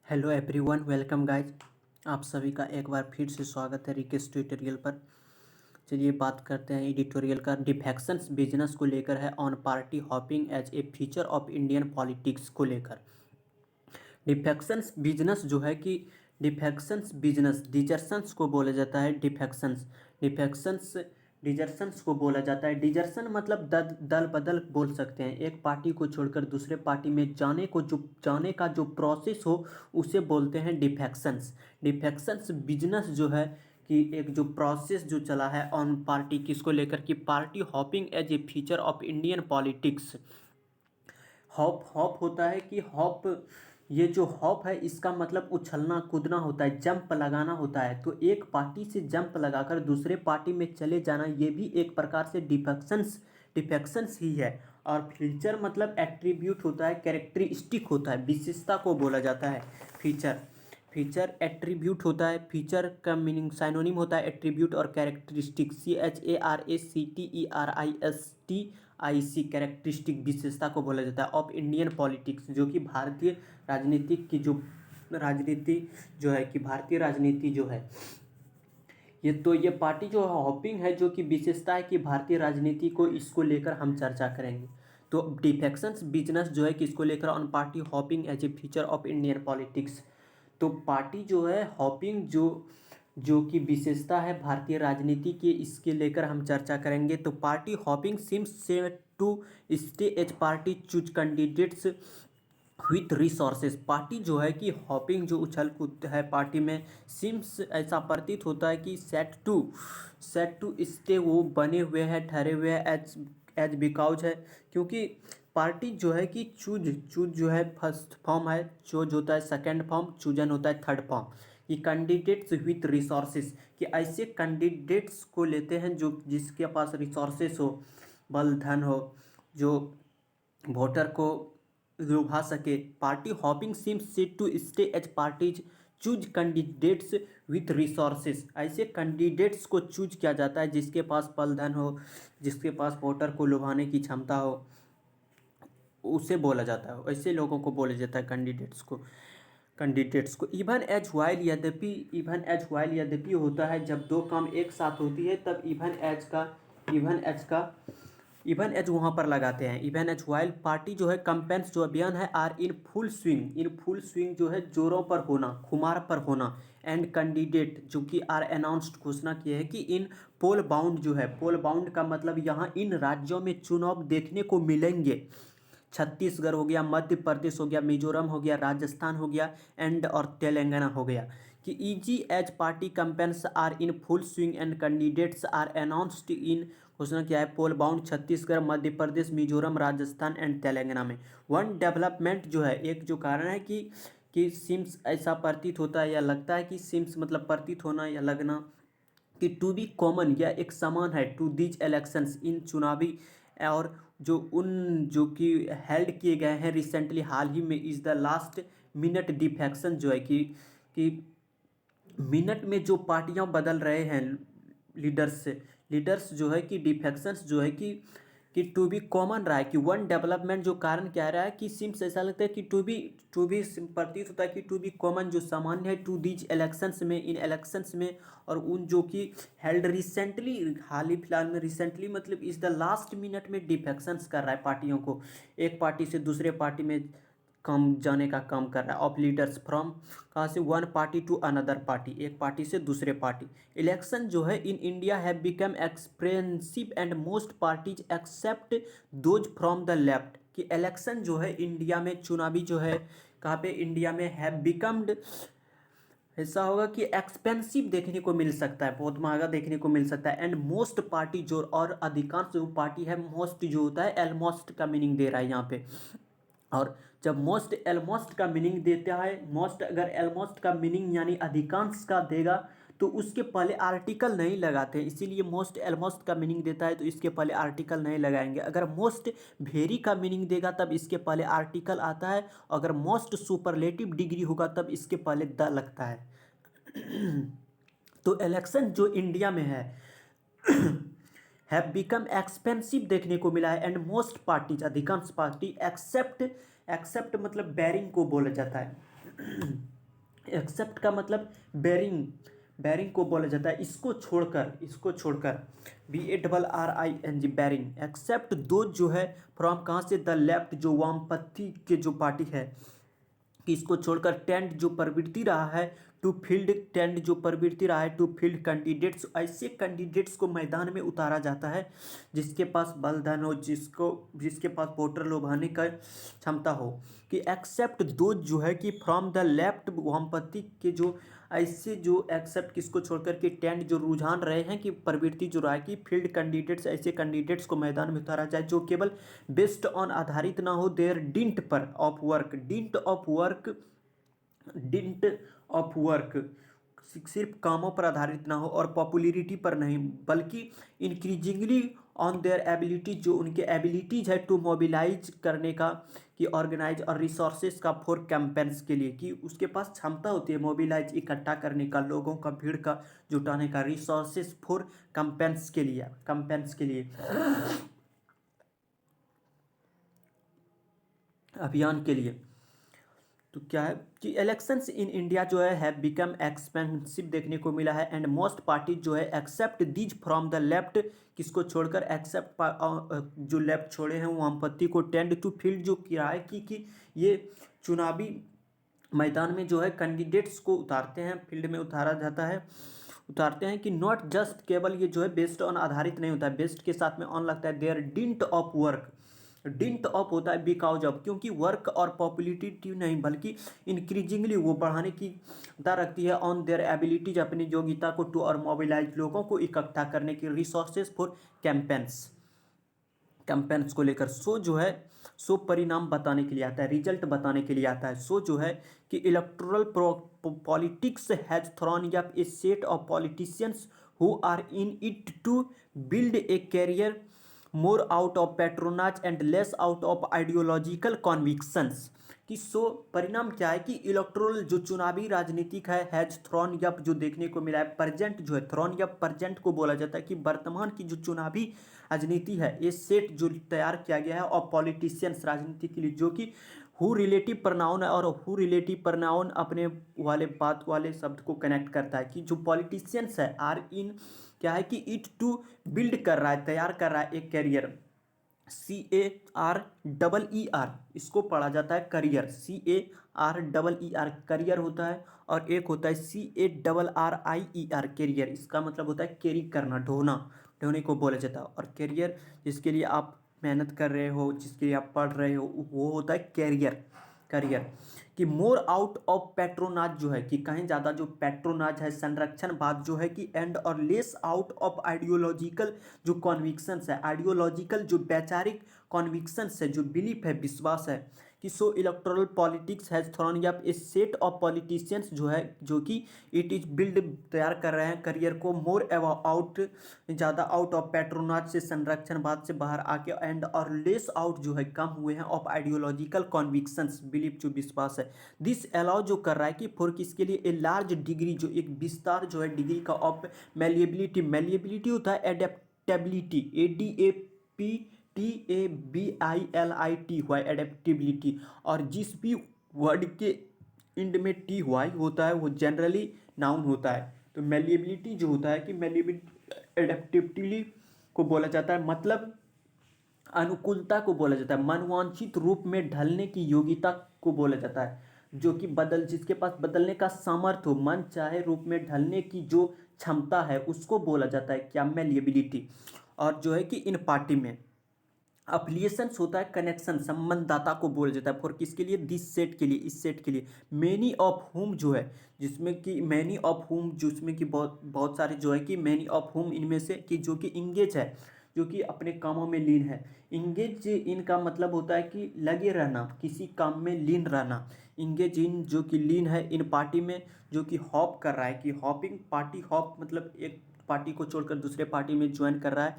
Hello everyone, welcome guys. आप सभी का एक बार फिर से स्वागत है रिकेश ट्यूटोरियल पर। चलिए बात करते हैं एडिटोरियल का। डिफेक्शंस बिजनेस को लेकर है, on party hopping as a feature of Indian politics को लेकर। डिफेक्शंस बिजनेस जो है कि डिफेक्शंस बिजनेस डिजर्शंस को बोला जाता है। डिफेक्शंस डिजर्शंस को बोला जाता है। डिजर्शन मतलब दल बदल बोल सकते हैं। एक पार्टी को छोड़कर दूसरे पार्टी में जाने का जो प्रोसेस हो उसे बोलते हैं डिफेक्शंस। डिफेक्शंस बिजनेस जो है कि एक जो प्रोसेस जो चला है ऑन पार्टी किसको लेकर कि party hopping as a feature of Indian politics. Hop hop होता है कि हॉप, ये जो हॉप है इसका मतलब उछलना कूदना होता है, जंप लगाना होता है। तो एक पार्टी से जंप लगाकर दूसरे पार्टी में चले जाना, ये भी एक प्रकार से डिफेक्शंस ही है। और फीचर मतलब एट्रीब्यूट होता है, कैरेक्टरिस्टिक होता है, विशेषता को बोला जाता है फीचर। फीचर एट्रीब्यूट होता है। फीचर का मीनिंग साइनोनिम होता है एट्रीब्यूट और कैरेक्टरिस्टिक। CHARACTERISTIC कैरेक्टरिस्टिक विशेषता को बोला जाता है ऑफ इंडियन पॉलिटिक्स, जो कि भारतीय राजनीतिक की जो राजनीति जो है कि भारतीय राजनीति जो है ये पार्टी जो हॉपिंग है, जो कि विशेषता है कि भारतीय राजनीति को, इसको लेकर हम चर्चा करेंगे। तो डिफेक्शंस बिजनेस जो है किसको लेकर, on party hopping as a feature of Indian politics. तो पार्टी जो है हॉपिंग जो कि विशेषता है भारतीय राजनीति की, इसके लेकर हम चर्चा करेंगे। तो party hopping seems to stay as party choose candidates with resources. Party जो है कि हॉपिंग जो उछल कूद है पार्टी में, सिम्स ऐसा प्रतीत होता है कि सेट टू स्टे वो बने हुए हैं, ठहरे हुए हैं एज एज बिकॉज है, क्योंकि पार्टी जो है कि चूज जो है फर्स्ट फॉर्म है, चूज होता है सेकंड फॉर्म, चूजन होता है थर्ड फॉर्म। ये कैंडिडेट्स विथ रिसोर्सेज कि ऐसे कैंडिडेट्स को लेते हैं जो जिसके पास रिसोर्सेस हो, बल धन हो, जो वोटर को लुभा सके। Party hopping seems set to stay as parties choose candidates with resources. ऐसे कैंडिडेट्स को चूज किया जाता है जिसके पास बल धन हो, जिसके पास वोटर को लुभाने की क्षमता हो, उसे बोला जाता है, ऐसे लोगों को बोला जाता है कैंडिडेट्स को इवन एज वाइल यद्यपि होता है जब दो काम एक साथ होती है, तब इवन एज वहाँ पर लगाते हैं। इवन एज वाइल पार्टी जो है कंपेन्स जो अभियान है आर इन फुल स्विंग जो है जोरों पर होना, खुमार पर होना। एंड कैंडिडेट जो कि आर अनाउंस्ड घोषणा किए हैं कि इन पोल बाउंड जो है, पोल बाउंड का मतलब यहाँ इन राज्यों में चुनाव देखने को मिलेंगे। छत्तीसगढ़ हो गया, मध्य प्रदेश हो गया, मिजोरम हो गया, राजस्थान हो गया एंड और तेलंगाना हो गया। कि easy as party campaigns are in full swing and candidates are announced in, घोषणा किया है poll bound Chhattisgarh, Madhya Pradesh, Mizoram, Rajasthan and Telangana में। वन डेवलपमेंट जो है, एक जो कारण है कि सिम्स ऐसा प्रतीत होता है या लगता है कि सिम्स मतलब प्रतीत होना या लगना कि टू बी कॉमन या एक समान है टू दीज इलेक्शंस इन चुनावी, और जो कि हेल्ड किए गए हैं रिसेंटली हाल ही में, is the last minute defection जो है कि मिनट में जो पार्टियां बदल रहे हैं लीडर्स जो है कि डिफेक्शंस जो है कि टू बी कॉमन रहा है। कि वन डेवलपमेंट जो कारण क्या रहा है कि सिम्स ऐसा लगता है कि टू बी प्रतीत होता है कि टू बी कॉमन जो सामान्य है टू दीज इलेक्शंस में, इन इलेक्शंस में, और उन जो कि हेल्ड रिसेंटली, हाल ही फिलहाल में, रिसेंटली मतलब इस द लास्ट मिनट में डिफेक्शंस कर रहा है पार्टियों को, एक पार्टी से दूसरे पार्टी में कम जाने का काम कर रहा है। ऑफ लीडर्स फ्रॉम, कहाँ से, one party to another party, एक पार्टी से दूसरे पार्टी। इलेक्शन जो है in India have become expensive and most parties except those from the left. कि इलेक्शन जो है इंडिया में, चुनावी जो है कहाँ पे, इंडिया में हैव बिकम्ड, ऐसा होगा कि एक्सपेंसिव देखने को मिल सकता है, बहुत महंगा देखने को मिल सकता है। एंड मोस्ट पार्टी जो, और अधिकांश जो पार्टी है, मोस्ट जो होता है एलमोस्ट का मीनिंग दे रहा है यहाँ पे। और जब मोस्ट एलमोस्ट का मीनिंग देता है, मोस्ट अगर एलमोस्ट का मीनिंग यानी अधिकांश का देगा तो उसके पहले आर्टिकल नहीं लगाते हैं, इसीलिए मोस्ट एलमोस्ट का मीनिंग देता है तो इसके पहले आर्टिकल नहीं लगाएंगे। अगर मोस्ट वेरी का मीनिंग देगा तब इसके पहले आर्टिकल आता है, अगर मोस्ट सुपरलेटिव डिग्री होगा तब इसके पहले द लगता है। तो इलेक्शन जो इंडिया में है हैव बिकम एक्सपेंसिव देखने को मिला है। एंड मोस्ट पार्टीज, अधिकांश पार्टी, एक्सेप्ट मतलब बैरिंग को बोला जाता है एक्सेप्ट का मतलब बेरिंग, बेरिंग को बोला जाता है इसको छोड़कर BARRING बेरिंग। एक्सेप्ट दो जो है फ्रॉम कहाँ से, द लेफ्ट जो वामपंथी के जो पार्टी है, कि इसको छोड़कर टेंड जो प्रवृत्ति रहा है टू फील्ड, टेंड जो प्रवृत्ति रहा है टू फील्ड कैंडिडेट्स, ऐसे कैंडिडेट्स को मैदान में उतारा जाता है जिसके पास बल धन हो, जिसके पास वोटर लुभाने का क्षमता हो। कि एक्सेप्ट दो जो है कि फ्रॉम द लेफ्ट वामपंथी के जो ऐसे जो एक्सेप्ट किसको छोड़कर के टेंड जो रुझान रहे हैं कि प्रवृत्ति जो रहा है कि फील्ड कैंडिडेट्स, ऐसे कैंडिडेट्स को मैदान में उतारा जाए जो केवल बेस्ड ऑन आधारित ना हो देयर डिंट पर of work, dint of work, सिर्फ कामों पर आधारित ना हो और पॉपुलैरिटी पर नहीं, बल्कि इंक्रीजिंगली ऑन देयर एबिलिटी, जो उनके एबिलिटीज है टू मोबिलाइज करने का, कि ऑर्गेनाइज और रिसोर्सेज का फॉर कैंपेन्स के लिए, कि उसके पास क्षमता होती है मोबिलाइज इकट्ठा करने का, लोगों का भीड़ का जुटाने का, रिसोर्सेज फॉर कैंपेन्स के लिए अभियान के लिए। तो क्या है कि इलेक्शंस इन इंडिया जो है बिकम एक्सपेंसिव देखने को मिला है, एंड मोस्ट पार्टी जो है except these from the left, किसको छोड़कर, एक्सेप्ट जो लेफ्ट छोड़े हैं वामपंथी को, टेंड टू फील्ड जो किराए की कि ये चुनावी मैदान में जो है कैंडिडेट्स को उतारते हैं, फील्ड में उतारा जाता है, उतारते हैं कि नॉट जस्ट केवल ये जो है बेस्ड ऑन आधारित नहीं होता है, बेस्ड के साथ में ऑन लगता है, there dint of work, dint of होता है बिकॉज ऑफ, क्योंकि वर्क और पॉपुलैरिटी नहीं बल्कि इंक्रीजिंगली वो बढ़ाने की क्षमता रखती है, ऑन देयर एबिलिटीज अपनी योग्यता को, टू और मोबिलाइज लोगों को इकट्ठा करने की, रिसोर्सेज फॉर कैंपेन्स को लेकर। सो जो है सो परिणाम बताने के लिए आता है, रिजल्ट बताने के लिए आता है। सो जो है कि electoral politics has thrown up a set of politicians who are in it to build a career more out of patronage and less out of ideological convictions. कि सो परिणाम क्या है कि इलेक्टोरल जो चुनावी राजनीतिक है, हैज थ्रोन अप जो देखने को मिला है, प्रजेंट जो है थ्रोन अप प्रजेंट को बोला जाता है कि वर्तमान की जो चुनावी राजनीति है, ये सेट जो तैयार किया गया है और पॉलिटिशियंस राजनीति के लिए, जो कि हु रिलेटिव प्रनाउन है, और हु रिलेटिव प्रनाउन अपने वाले बात वाले शब्द को कनेक्ट करता है, कि जो पॉलिटिशियंस है आर इन क्या है कि इट टू बिल्ड कर रहा है, तैयार कर रहा है एक कैरियर, CAREER इसको पढ़ा जाता है करियर, CAREER करियर होता है, और एक होता है CARRIER कैरियर, इसका मतलब होता है कैरी करना, ढोना, ढोने को बोला जाता है। और कैरियर जिसके लिए आप मेहनत कर रहे हो, जिसके लिए आप पढ़ रहे हो, वो होता है कैरियर, करियर। कि मोर आउट ऑफ पेट्रोनाज जो है कि कहीं ज़्यादा जो पेट्रोनाज है, संरक्षणवाद जो है कि, एंड और लेस आउट ऑफ आइडियोलॉजिकल जो कॉन्विक्शंस है, आइडियोलॉजिकल जो वैचारिक कॉन्विक्शंस है, जो बिलीफ है, विश्वास है। कि so electoral politics has thrown up a set of politicians जो है, जो कि इट इज बिल्ड तैयार कर रहे हैं करियर को मोर आउट, ज़्यादा आउट ऑफ पेट्रोनाज से, संरक्षणवाद से बाहर आके, एंड और लेस आउट जो है कम हुए हैं ऑफ आइडियोलॉजिकल कॉन्विक्शंस बिलीफ जो विश्वास है। दिस अलाउ जो कर रहा है कि फॉर किसके लिए, ए लार्ज डिग्री जो एक विस्तार जो है डिग्री का ऑफ मेलिएबिलिटी, मेलिएबिलिटी होता है एडेप्टेबिलिटी, ADAPTABILIT हुआ है एडेप्टेबिलिटी, और जिस भी वर्ड के इंड में टी हुआ है होता है वो जनरली नाउन होता है। तो मेलिएबिलिटी जो होता है कि मेलिएबिलिटी एडेप्टेबिलिटी को बोला जाता है, मतलब अनुकूलता को बोला जाता है, मनवांछित रूप में ढलने की योग्यता को बोला जाता है, जो कि जिसके पास बदलने का सामर्थ्य हो, मन चाहे रूप में ढलने की जो क्षमता है उसको बोला जाता है क्या, मेलिएबिलिटी। और जो है कि इन पार्टी में अफिलिएशंस होता है कनेक्शन, संबंधदाता को बोला जाता है, फॉर किसके लिए, दिस सेट के लिए, इस सेट के लिए, मैनी ऑफ हुम जो है, जिसमें कि मैनी ऑफ हुम, जिसमें कि बहुत बहुत सारे जो है कि मैनी ऑफ हुम, इनमें से कि जो कि इंगेज है, जो कि अपने कामों में लीन है। इंगेज इनका मतलब होता है कि लगे रहना, किसी काम में लीन रहना। इंगेज इन जो कि लीन है इन पार्टी में, जो कि हॉप कर रहा है, कि हॉपिंग पार्टी, हॉप मतलब एक पार्टी को छोड़कर दूसरे पार्टी में ज्वाइन कर रहा है।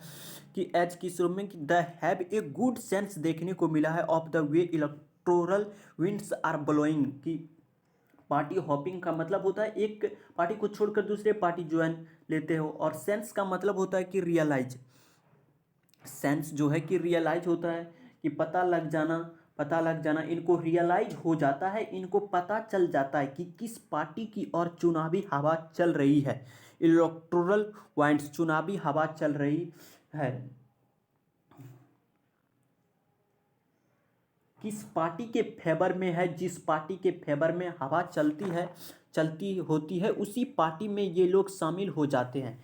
कि एज की शुरू में they have a good sense देखने को मिला है of the way electoral winds are blowing. कि पार्टी हॉपिंग का मतलब होता है एक पार्टी को छोड़कर दूसरे पार्टी ज्वाइन लेते हो, और सेंस का मतलब होता है कि रियलाइज, सेंस जो है कि रियलाइज होता है कि पता लग जाना, पता लग जाना, इनको रियलाइज हो जाता है, इनको पता चल जाता है कि किस पार्टी की और चुनावी हवा चल रही है, इलेक्टोरल वाइंड्स, चुनावी हवा चल रही है, किस पार्टी के फेवर में है, जिस पार्टी के फेवर में हवा चलती है, चलती होती है, उसी पार्टी में ये लोग शामिल हो जाते हैं।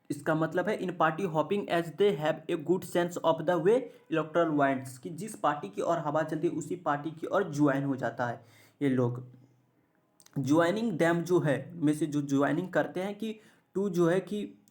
इसका मतलब है in party hopping as they have a good sense of the way electoral winds, कि जिस पार्टी की ओर हवा चलती है उसी पार्टी की ओर ज्वाइन हो जाता है ये लोग। ज्वाइनिंग दैम जो है में से जो ज्वाइनिंग करते हैं, कि टू जो है कि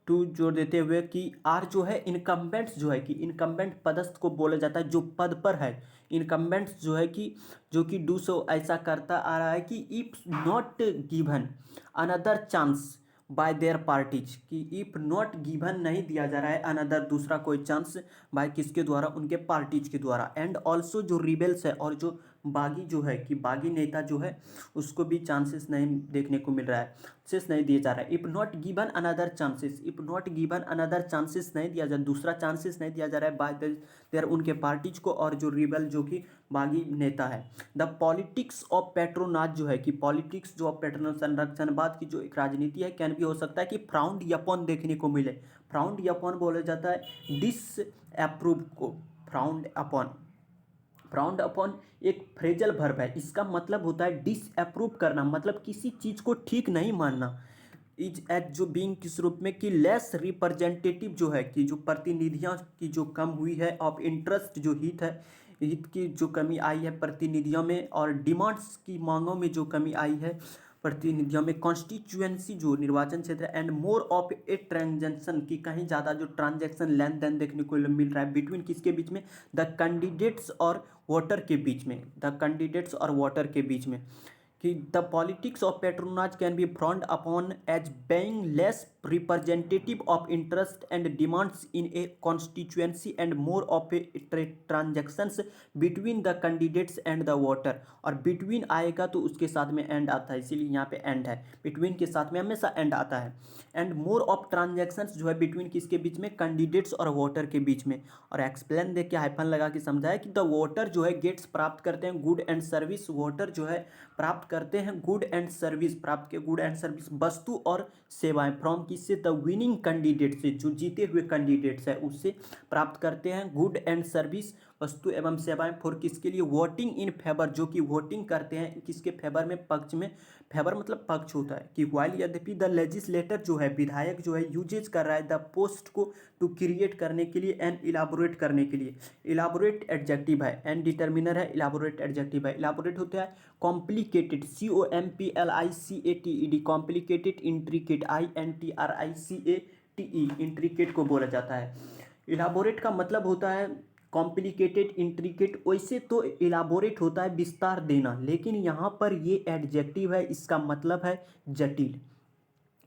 टू जोड़ देते हुए कि आर जो है इनकम्बेंट्स, जो है कि इनकम्बेंट पदस्थ को बोला जाता है जो पद पर है। इनकम्बेंट्स जो है कि जो कि डू सो ऐसा करता आ रहा है कि if not given another chance by there parties, कि इफ नॉट गिवन नहीं दिया जा रहा है अनदर दूसरा कोई चांस बाय किसके द्वारा, उनके पार्टीज के द्वारा। एंड ऑल्सो जो रिबेल्स है और जो बागी जो है कि बागी नेता जो है उसको भी चांसेस नहीं देखने को मिल रहा है, चांसेस नहीं दिया जा रहा है। If not given another chances, if not given another chances नहीं दिया जा, दूसरा चांसेस नहीं दिया जा रहा है बाय देयर उनके पार्टीज को और जो रिबल जो कि बागी नेता है। द पॉलिटिक्स ऑफ पेट्रोनाज जो है कि पॉलिटिक्स जो ऑफ पेट्रोनाज, संरक्षणवाद की जो एक राजनीति है, कैन भी हो सकता है कि फ्राउंड अपॉन देखने को मिले। फ्राउंड अपॉन बोला जाता है डिस अप्रूव को, फ्राउंड अपॉन। फ्राउंड अपॉन एक फ्रेजल वर्ब है, इसका मतलब होता है डिसअप्रूव करना, मतलब किसी चीज़ को ठीक नहीं मानना। इज एट जो बीइंग किस रूप में, कि लेस रिप्रेजेंटेटिव जो है कि जो प्रतिनिधियां की जो कम हुई है, ऑफ इंटरेस्ट जो हित है, हित की जो कमी आई है प्रतिनिधियों में, और डिमांड्स की मांगों में जो कमी आई है प्रतिनिधियों में, कॉन्स्टिट्यूएंसी जो निर्वाचन क्षेत्र, and more of a transaction की कहीं ज़्यादा जो ट्रांजेक्शन लेन देन देखने को मिल रहा है बिटवीन किसके बीच में, द कैंडिडेट्स और वोटर के बीच में, द कैंडिडेट्स और वोटर के बीच में, कि the politics of patronage can be frowned upon as being less representative of interest and demands in a constituency and more of a transactions between the candidates and the voter। और between आएगा तो उसके साथ में end आता है, इसीलिए यहाँ पे end है, between के साथ में हमेशा end आता है। एंड मोर ऑफ ट्रांजेक्शन्स जो है बिटवीन किसके बीच में, कैंडिडेट्स और वोटर के बीच में। और एक्सप्लेन देख के हाइफन लगा के समझाया कि द वोटर जो है गेट्स प्राप्त करते हैं गुड एंड सर्विस, वोटर जो है प्राप्त करते हैं गुड एंड सर्विस, प्राप्त के गुड एंड सर्विस वस्तु और सेवाएं, फ्रॉम किससे, द विनिंग कैंडिडेट से, जो जीते हुए कैंडिडेट्स है उससे प्राप्त करते हैं गुड एंड सर्विस, वस्तु एवं सेवाएं, फॉर किसके लिए, वोटिंग इन फेवर, जो कि वोटिंग करते हैं किसके फेवर में, पक्ष में। फेवर मतलब पक्ष होता है, कि वाइल यद्यपि द लेजिस्लेटर जो है विधायक जो है यूजेज कर रहा है द पोस्ट को टू क्रिएट करने के लिए एंड इलाबोरेट करने के लिए। इलाबोरेट एडजेक्टिव है, एंड डिटर्मिनर है, इलाबोरेट एडजेक्टिव है। इलाबोरेट होता है complicated, COMPLICATED, complicated, intricate, INTRICATE, intricate को बोला जाता है। इलाबोरेट का मतलब होता है कॉम्प्लिकेटेड, इंट्रिकेट, वैसे तो इलाबोरेट होता है विस्तार देना, लेकिन यहाँ पर ये एडजेक्टिव है, इसका मतलब है जटिल,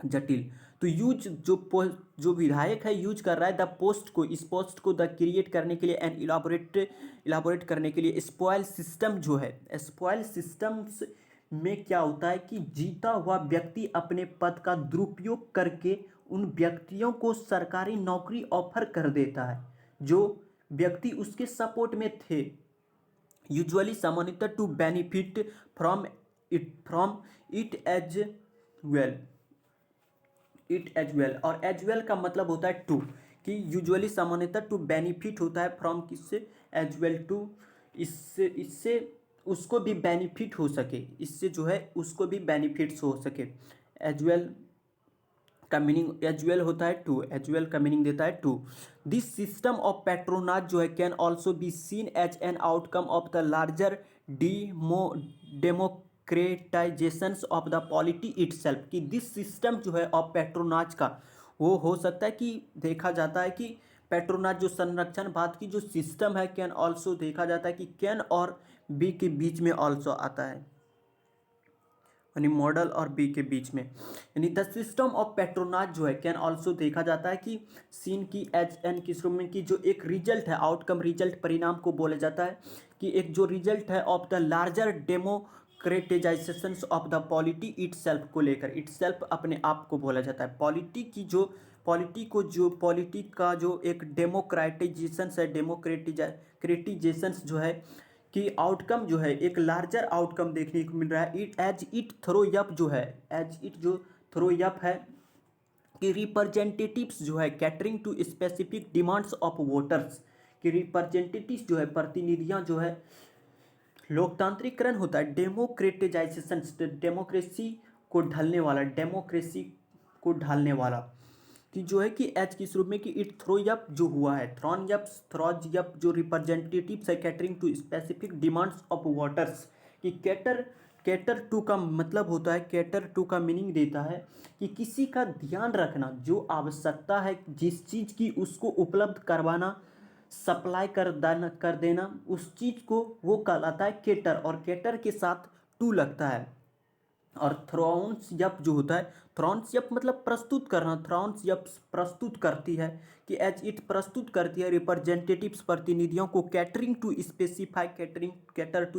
जटिल। तो यूज जो विधायक है यूज कर रहा है द पोस्ट को, इस पोस्ट को द क्रिएट करने के लिए एंड इलाबोरेट करने के लिए। स्पॉयल सिस्टम जो है, स्पॉयल सिस्टम्स में क्या होता है कि जीता हुआ व्यक्ति अपने पद का दुरुपयोग करके उन व्यक्तियों को सरकारी नौकरी ऑफर कर देता है जो व्यक्ति उसके सपोर्ट में थे, यूजुअली सामान्यतः to benefit from it as well, और एज वेल का मतलब होता है टू, कि यूजुअली सामान्यतः टू बेनिफिट होता है फ्रॉम किससे, एज वेल टू, इससे उसको भी बेनिफिट हो सके, इससे जो है उसको भी बेनिफिट्स हो सके। एज वेल का मीनिंग एजुअल होता है टू, एजुअल का मीनिंग देता है too. This system of patronage जो है can also be seen as an outcome of the larger democratization of the polity itself, कि दिस सिस्टम जो है ऑफ पेट्रोनाज का वो हो सकता है कि देखा जाता है कि पेट्रोनाज जो संरक्षणवाद की जो सिस्टम है कैन ऑल्सो देखा जाता है कि कैन और बी के बीच में ऑल्सो आता है, यानी मॉडल और बी के बीच में। यानी द सिस्टम ऑफ पेट्रोनाज जो है कैन ऑल्सो देखा जाता है कि सीन की एच एन किस रूप में, की जो एक रिजल्ट है, आउटकम रिजल्ट परिणाम को बोला जाता है, कि एक जो रिजल्ट है of the larger democratization of the polity itself को लेकर, इटसेल्फ अपने आप को बोला जाता है, पॉलिटी की जो पॉलिटी का जो एक क्रेटिजेशंस जो है कि आउटकम जो है एक लार्जर आउटकम देखने को मिल रहा है। इट थ्रो अप है कि रिप्रेजेंटेटिव्स जो है catering to specific demands of voters, कि रिप्रेजेंटेटिव्स जो है प्रतिनिधियां जो है, लोकतांत्रिकरण होता है डेमोक्रेटाइजेशन, डेमोक्रेसी को ढालने वाला कि जो है कि एच की शुरू में कि इट थ्रो अप जो हुआ है, थ्रॉज अप जो रिप्रेजेंटेटिव्स है catering to specific demands of voters, कि कैटर टू का मतलब होता है, कैटर टू का मीनिंग देता है कि किसी का ध्यान रखना, जो आवश्यकता है जिस चीज़ की उसको उपलब्ध करवाना, सप्लाई कर देना, उस चीज़ को वो कहलाता है कैटर, और कैटर के साथ टू लगता है। और थ्रोन्सयप जो होता है, थ्रोन्सयप मतलब प्रस्तुत करना, थ्रोन्सयप प्रस्तुत करती है कि एज इट प्रस्तुत करती है रिप्रेजेंटेटिव्स प्रतिनिधियों को कैटर टू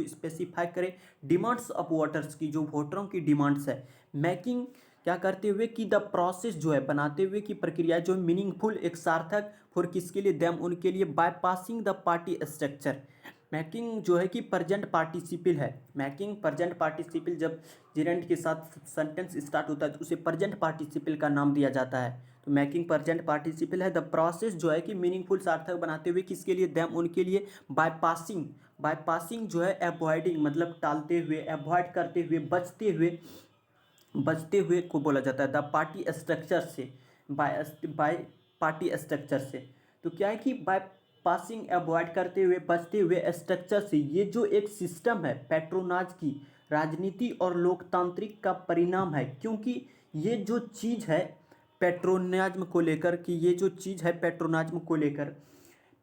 स्पेसिफाई करे डिमांड्स ऑफ वोटर्स की, जो वोटरों की डिमांड्स है, मेकिंग क्या करते हुए कि द प्रोसेस जो है बनाते हुए कि प्रक्रिया जो मीनिंगफुल एक सार्थक फॉर किसके लिए, देम उनके लिए, by passing the party structure. Making जो है कि प्रेजेंट पार्टिसिपल है, मैकिंग प्रेजेंट पार्टिसिपल जब जेरेंट के साथ सेंटेंस स्टार्ट होता है तो उसे प्रेजेंट पार्टिसिपल का नाम दिया जाता है। तो मैकिंग प्रेजेंट पार्टिसिपल है। द प्रोसेस जो है कि मीनिंगफुल सार्थक बनाते हुए किसके लिए, देम उनके लिए, बाय पासिंग जो है अवॉइडिंग मतलब टालते हुए, अवॉइड करते हुए, बचते हुए को बोला जाता है द पार्टी स्ट्रक्चर से, बाय पार्टी स्ट्रक्चर से। तो क्या है कि बाय पासिंग अवॉइड करते हुए, बचते हुए स्ट्रक्चर से, ये जो एक सिस्टम है पैट्रोनाज की, राजनीति और लोकतांत्रिक का परिणाम है, क्योंकि ये जो चीज़ है पेट्रोनिज्म को लेकर, कि ये जो चीज़ है पेट्रोनिज्म को लेकर,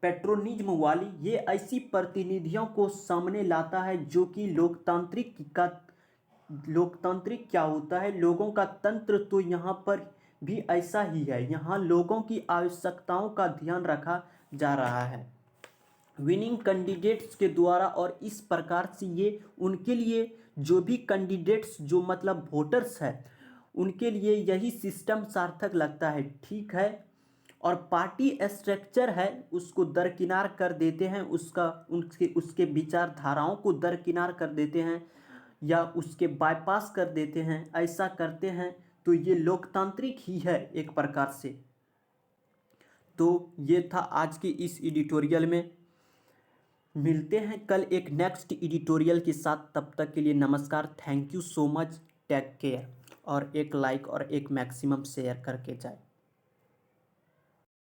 पेट्रोनिज्म वाली, ये ऐसी प्रतिनिधियों को सामने लाता है जो कि लोकतांत्रिक क्या होता है, लोगों का तंत्र, तो यहाँ पर भी ऐसा ही है, यहाँ लोगों की आवश्यकताओं का ध्यान रखा जा रहा है विनिंग कैंडिडेट्स के द्वारा। और इस प्रकार से ये उनके लिए, जो भी कैंडिडेट्स जो मतलब वोटर्स है, उनके लिए यही सिस्टम सार्थक लगता है, ठीक है। और पार्टी स्ट्रक्चर है उसको दरकिनार कर देते हैं, उसके विचारधाराओं को दरकिनार कर देते हैं या उसके बाईपास कर देते हैं, ऐसा करते हैं तो ये लोकतांत्रिक ही है एक प्रकार से। तो ये था आज की इस एडिटोरियल में। मिलते हैं कल एक नेक्स्ट एडिटोरियल के साथ, तब तक के लिए नमस्कार, thank you so much, take care. और एक लाइक और एक मैक्सिमम शेयर करके जाए।